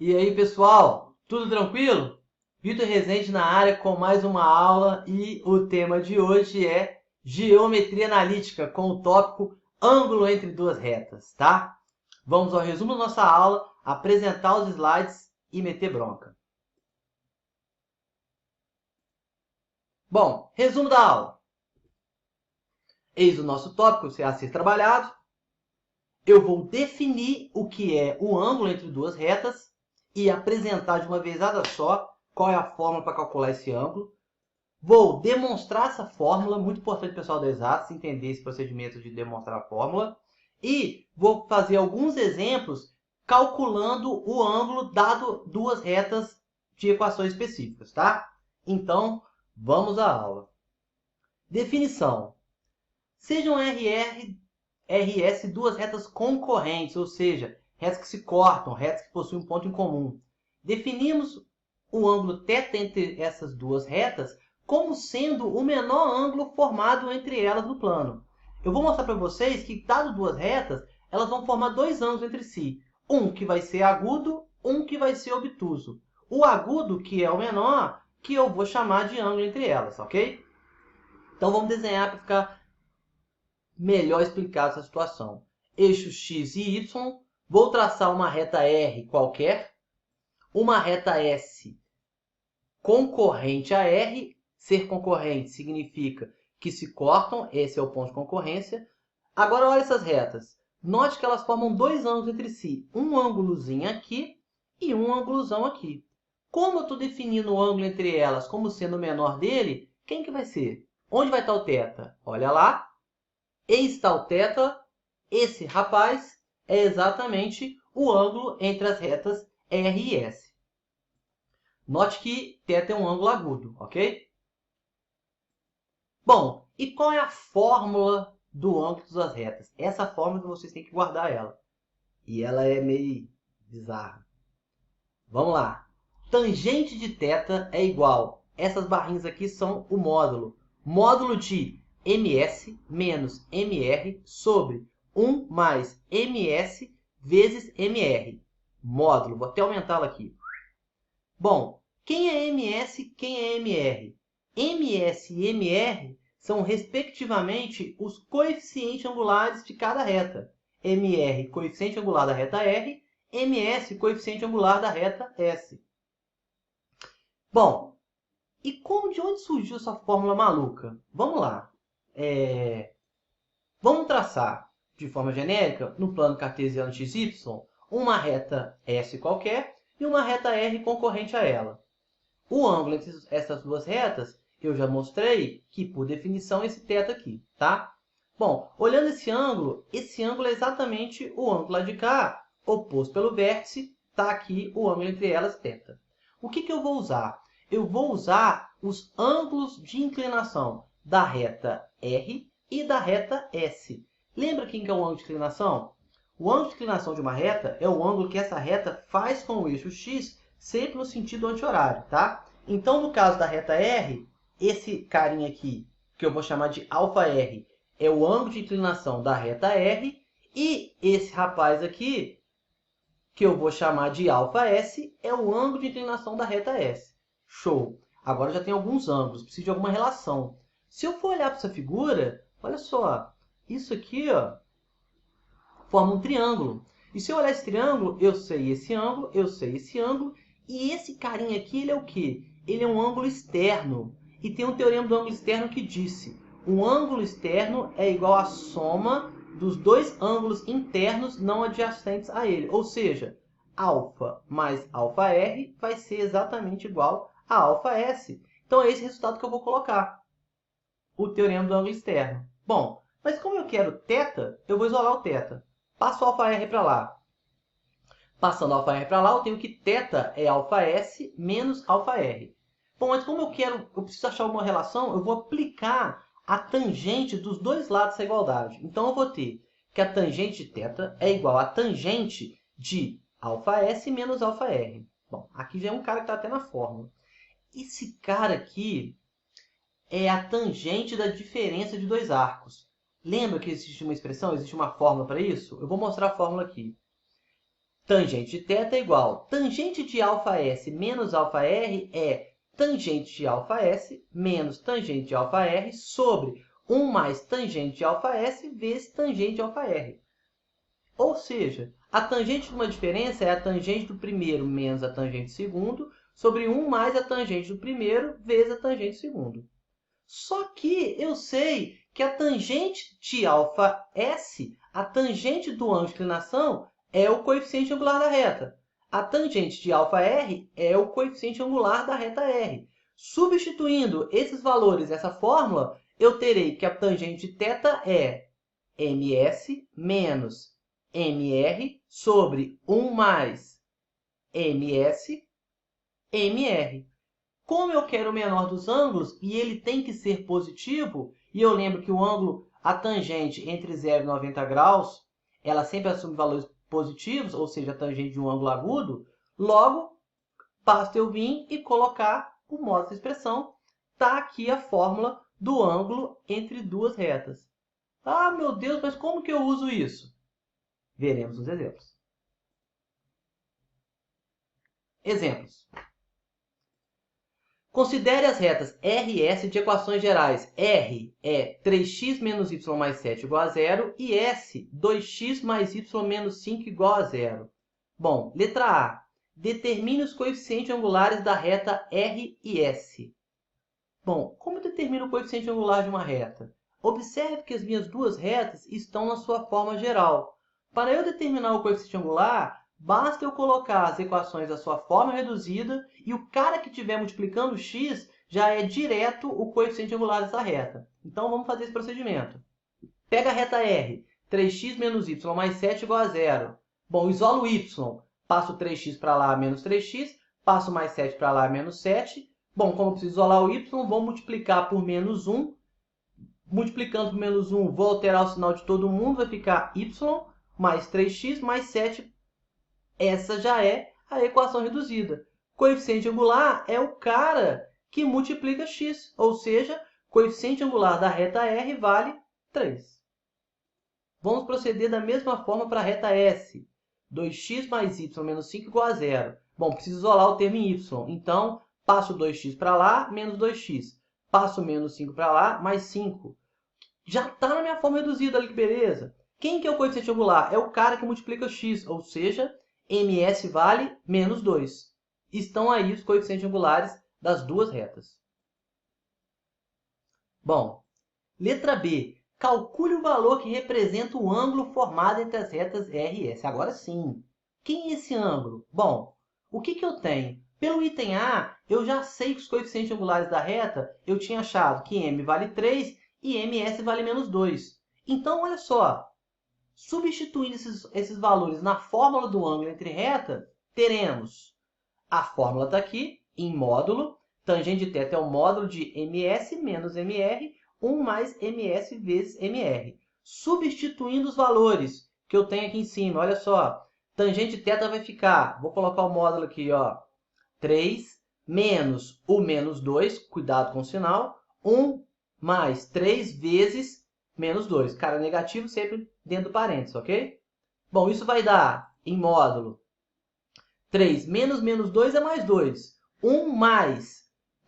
E aí, pessoal, tudo tranquilo? Vitor Rezende na área com mais uma aula e o tema de hoje é geometria analítica com o tópico ângulo entre duas retas, tá? Vamos ao resumo da nossa aula, apresentar os slides e meter bronca. Bom, resumo da aula. Eis o nosso tópico a ser trabalhado. Eu vou definir o que é o ângulo entre duas retas e apresentar de uma vezada só qual é a fórmula para calcular esse ângulo. Vou demonstrar essa fórmula, muito importante pessoal da exatas entender esse procedimento de demonstrar a fórmula. E vou fazer alguns exemplos calculando o ângulo dado duas retas de equações específicas, tá? Então, vamos à aula. Definição. Sejam RS duas retas concorrentes, ou seja, retas que se cortam, retas que possuem um ponto em comum. Definimos o ângulo θ entre essas duas retas como sendo o menor ângulo formado entre elas no plano. Eu vou mostrar para vocês que, dado duas retas, elas vão formar dois ângulos entre si. Um que vai ser agudo, um que vai ser obtuso. O agudo, que é o menor, que eu vou chamar de ângulo entre elas, ok? Então vamos desenhar para ficar melhor explicado essa situação. Eixo x e y, vou traçar uma reta R qualquer, uma reta S concorrente a R. Ser concorrente significa que se cortam, esse é o ponto de concorrência. Agora olha essas retas. Note que elas formam dois ângulos entre si, um ângulozinho aqui e um ângulozão aqui. Como eu estou definindo o ângulo entre elas como sendo o menor dele, quem que vai ser? Onde vai estar o θ? Olha lá. Eis está o θ. Esse rapaz é exatamente o ângulo entre as retas R e S. Note que θ é um ângulo agudo, ok? Bom, e qual é a fórmula do ângulo das retas? Essa fórmula que vocês têm que guardar ela. E ela é meio bizarra. Vamos lá. Tangente de θ é igual. Essas barrinhas aqui são o módulo. Módulo de ms menos mr sobre 1 mais ms vezes mr. Módulo. Vou até aumentá-lo aqui. Bom, quem é ms e quem é mr? ms e mr são, respectivamente, os coeficientes angulares de cada reta. mr, coeficiente angular da reta R, ms, coeficiente angular da reta S. Bom, e de onde surgiu essa fórmula maluca? Vamos lá. Vamos traçar, de forma genérica, no plano cartesiano XY, uma reta S qualquer e uma reta R concorrente a ela. O ângulo entre essas duas retas, eu já mostrei que, por definição, esse θ aqui, tá? Bom, olhando esse ângulo é exatamente o ângulo lá de cá, oposto pelo vértice, está aqui o ângulo entre elas, θ. O que eu vou usar? Eu vou usar os ângulos de inclinação da reta R e da reta S. Lembra quem que é o ângulo de inclinação? O ângulo de inclinação de uma reta é o ângulo que essa reta faz com o eixo x, sempre no sentido anti-horário, tá? Então, no caso da reta R, esse carinha aqui, que eu vou chamar de αr, é o ângulo de inclinação da reta R, e esse rapaz aqui, que eu vou chamar de αs, é o ângulo de inclinação da reta S. Show! Agora já tem alguns ângulos, preciso de alguma relação. Se eu for olhar para essa figura, olha só, isso aqui ó, forma um triângulo. E se eu olhar esse triângulo, eu sei esse ângulo, eu sei esse ângulo, e esse carinha aqui, ele é o quê? Ele é um ângulo externo. E tem um teorema do ângulo externo que disse: um ângulo externo é igual à soma dos dois ângulos internos não adjacentes a ele. Ou seja, α mais αr vai ser exatamente igual a αs. Então é esse resultado que eu vou colocar. O teorema do ângulo externo. Bom, mas como eu quero θ, eu vou isolar o θ. Passo o αr para lá. Passando o αr para lá, eu tenho que θ é αs menos αr. Bom, mas como eu preciso achar uma relação, eu vou aplicar a tangente dos dois lados dessa igualdade. Então, eu vou ter que a tangente de θ é igual à tangente de αs menos αr. Bom, aqui já é um cara que está até na fórmula. Esse cara aqui é a tangente da diferença de dois arcos. Lembra que existe uma expressão, existe uma fórmula para isso? Eu vou mostrar a fórmula aqui. tangente de θ é igual tangente de αs menos αr é tangente de αs menos tangente de αr sobre 1 mais tangente de αs vezes tangente de αr. Ou seja, a tangente de uma diferença é a tangente do primeiro menos a tangente do segundo sobre 1 mais a tangente do primeiro vezes a tangente do segundo. Só que eu sei que a tangente de αs, a tangente do ângulo de inclinação, é o coeficiente angular da reta. A tangente de αr é o coeficiente angular da reta R. Substituindo esses valores nessa fórmula, eu terei que a tangente de θ é ms menos mr sobre 1 mais ms mr. Como eu quero o menor dos ângulos e ele tem que ser positivo, e eu lembro que o ângulo, a tangente entre 0 e 90 graus, ela sempre assume valores positivos, ou seja, a tangente de um ângulo agudo, logo, basta eu vir e colocar o modo dessa expressão. Está aqui a fórmula do ângulo entre duas retas. Ah, meu Deus, mas como que eu uso isso? Veremos os exemplos. Exemplos. Considere as retas R e S de equações gerais. R é 3x menos y mais 7 igual a 0 e S, 2x mais y menos 5 igual a 0. Bom, letra A. Determine os coeficientes angulares da reta R e S. Bom, como eu determino o coeficiente angular de uma reta? Observe que as minhas duas retas estão na sua forma geral. Para eu determinar o coeficiente angular, basta eu colocar as equações da sua forma reduzida e o cara que estiver multiplicando x já é direto o coeficiente angular dessa reta. Então, vamos fazer esse procedimento. Pega a reta R, 3x menos y mais 7 igual a 0. Bom, isolo y. Passo 3x para lá, menos 3x. Passo mais 7 para lá, menos 7. Bom, como eu preciso isolar o y, vou multiplicar por menos 1. Multiplicando por menos 1, vou alterar o sinal de todo mundo. Vai ficar y mais 3x mais 7. Essa já é a equação reduzida. Coeficiente angular é o cara que multiplica x. Ou seja, coeficiente angular da reta R vale 3. Vamos proceder da mesma forma para a reta S. 2x mais y menos 5 igual a 0. Bom, preciso isolar o termo em y. Então, passo 2x para lá, menos 2x. Passo menos 5 para lá, mais 5. Já está na minha forma reduzida ali, que beleza. Quem que é o coeficiente angular? É o cara que multiplica x, ou seja, ms vale menos 2. Estão aí os coeficientes angulares das duas retas. Bom, letra B. Calcule o valor que representa o ângulo formado entre as retas R e S. Agora sim. Quem é esse ângulo? Bom, o que eu tenho? Pelo item A, eu já sei que os coeficientes angulares da reta, eu tinha achado que m vale 3 e ms vale menos 2. Então, olha só. Substituindo esses valores na fórmula do ângulo entre retas, teremos a fórmula está aqui, em módulo. Tangente de θ é o módulo de ms menos mr, 1 mais ms vezes mr. Substituindo os valores que eu tenho aqui em cima, olha só. Tangente de θ vai ficar, vou colocar o módulo aqui, ó, 3 menos o menos 2, cuidado com o sinal, 1 mais 3 vezes menos 2. Cara, negativo sempre dentro do parênteses, ok? Bom, isso vai dar, em módulo, 3 menos menos 2 é mais 2. 1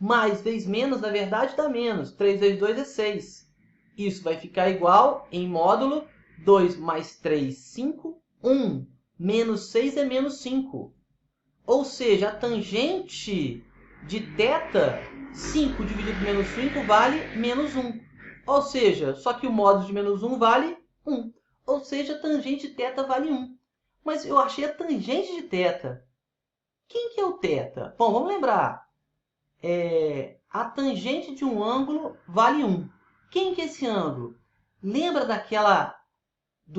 mais vezes menos, na verdade, dá menos. 3 vezes 2 é 6. Isso vai ficar igual, em módulo, 2 mais 3, 5. 1 menos 6 é menos 5. Ou seja, a tangente de θ, 5 dividido por menos 5, vale menos 1. Ou seja, só que o módulo de menos 1 vale 1. Ou seja, a tangente de θ vale 1. Mas eu achei a tangente de θ. Quem que é o θ? Bom, vamos lembrar. A tangente de um ângulo vale 1. Quem que é esse ângulo? Lembra na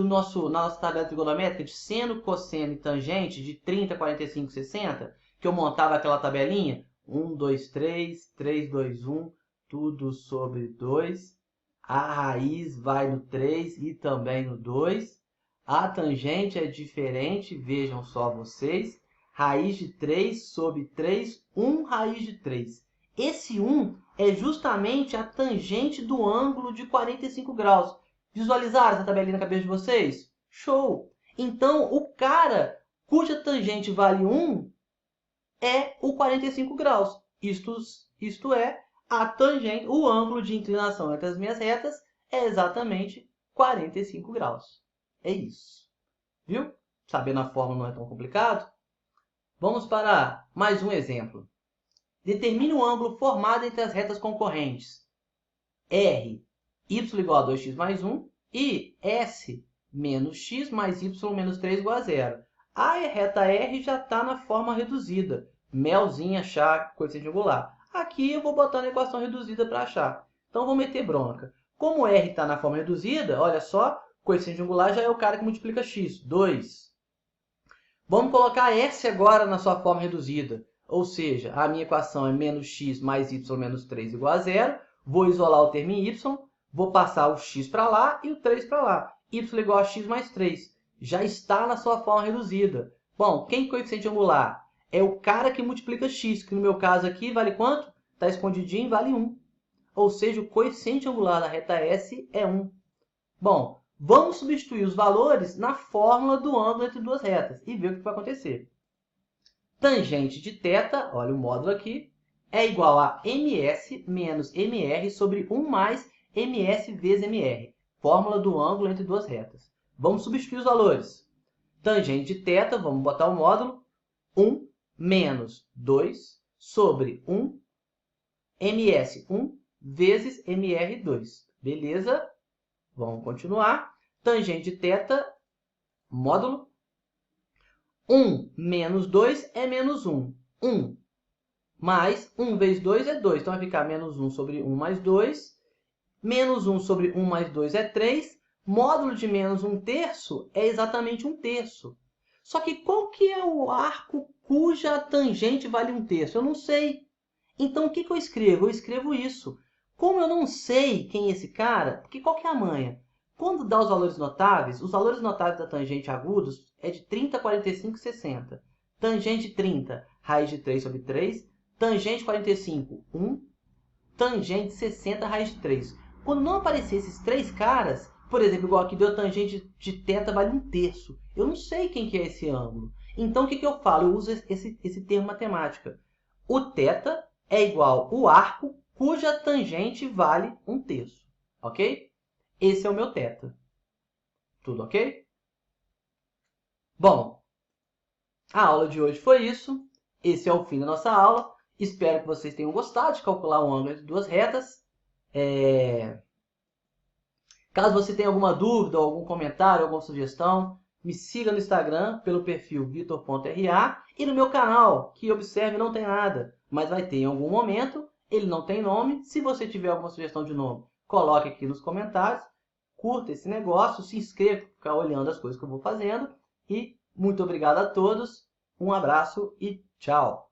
nossa tabela trigonométrica de seno, cosseno e tangente de 30, 45, 60? Que eu montava aquela tabelinha? 1, 2, 3, 3, 2, 1, tudo sobre 2. A raiz vai no 3 e também no 2. A tangente é diferente, vejam só vocês. Raiz de 3 sobre 3, 1 raiz de 3. Esse 1 é justamente a tangente do ângulo de 45 graus. Visualizaram essa tabelinha na cabeça de vocês? Show! Então, o cara cuja tangente vale 1 é o 45 graus. Isto é, a tangente, o ângulo de inclinação entre as minhas retas é exatamente 45 graus. É isso. Viu? Sabendo a fórmula não é tão complicado. Vamos para mais um exemplo. Determine o ângulo formado entre as retas concorrentes. R, y igual a 2x mais 1 e S menos x mais y menos 3 igual a 0. A reta R já está na forma reduzida. Melzinho achar coeficiente angular. Aqui eu vou botar na equação reduzida para achar. Então, vou meter bronca. Como R está na forma reduzida, olha só, coeficiente angular já é o cara que multiplica x, 2. Vamos colocar S agora na sua forma reduzida. Ou seja, a minha equação é menos x mais y menos 3 igual a 0. Vou isolar o termo em y, vou passar o x para lá e o 3 para lá. Y igual a x mais 3. Já está na sua forma reduzida. Bom, quem é coeficiente angular? É o cara que multiplica x, que no meu caso aqui vale quanto? Está escondidinho, vale 1. Ou seja, o coeficiente angular da reta S é 1. Bom, vamos substituir os valores na fórmula do ângulo entre duas retas e ver o que vai acontecer. Tangente de θ, olha o módulo aqui, é igual a ms menos mr sobre 1 mais ms vezes mr. Fórmula do ângulo entre duas retas. Vamos substituir os valores. Tangente de θ, vamos botar o módulo, 1 menos 2 sobre 1 ms1 vezes mr2. Beleza? Vamos continuar. Tangente de θ, módulo. 1 menos 2 é menos 1. 1 mais 1 vezes 2 é 2. Então, vai ficar menos 1 sobre 1 mais 2. Menos 1 sobre 1 mais 2 é 3. Módulo de menos 1/3 é exatamente 1/3. Só que qual que é o arco cuja tangente vale 1/3? Eu não sei. Então, o que eu escrevo? Eu escrevo isso. Como eu não sei quem é esse cara, porque qual que é a manha? Quando dá os valores notáveis da tangente agudos é de 30, 45 e 60. Tangente 30, raiz de 3 sobre 3. Tangente 45, 1. Tangente 60, raiz de 3. Quando não aparecer esses três caras, por exemplo, igual aqui deu tangente de θ vale 1/3. Eu não sei quem que é esse ângulo. Então, o que eu falo? Eu uso esse termo matemática. O θ é igual ao arco cuja tangente vale 1/3. Ok? Esse é o meu θ. Tudo ok? Bom, a aula de hoje foi isso. Esse é o fim da nossa aula. Espero que vocês tenham gostado de calcular um ângulo entre duas retas. Caso você tenha alguma dúvida, algum comentário, alguma sugestão, me siga no Instagram pelo perfil vitor.ra e no meu canal, que observe não tem nada, mas vai ter em algum momento. Ele não tem nome. Se você tiver alguma sugestão de nome, coloque aqui nos comentários. Curta esse negócio, se inscreva para ficar olhando as coisas que eu vou fazendo. E muito obrigado a todos. Um abraço e tchau!